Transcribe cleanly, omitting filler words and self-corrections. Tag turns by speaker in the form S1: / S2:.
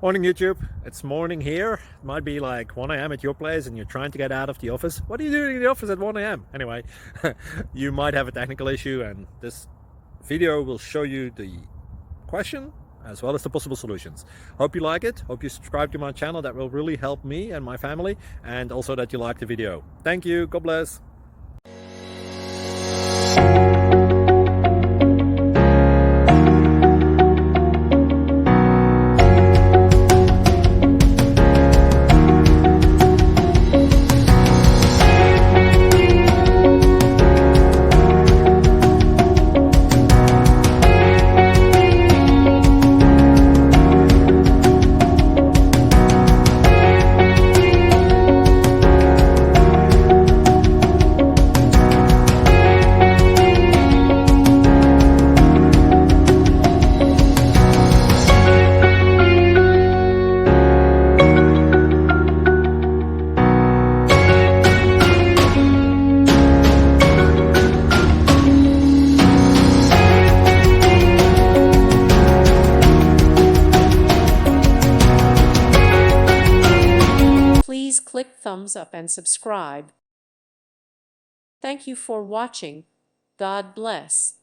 S1: Morning YouTube, it's morning here. It might be like 1 a.m. at your place and you're trying to get out of the office. What are you doing in the office at 1 a.m.? Anyway, you might have a technical issue and this video will show you the question as well as the possible solutions. Hope you like it, hope you subscribe to my channel. That will really help me and my family, and also that you like the video. Thank you, God bless.
S2: Please click thumbs up and subscribe. Thank you for watching. God bless.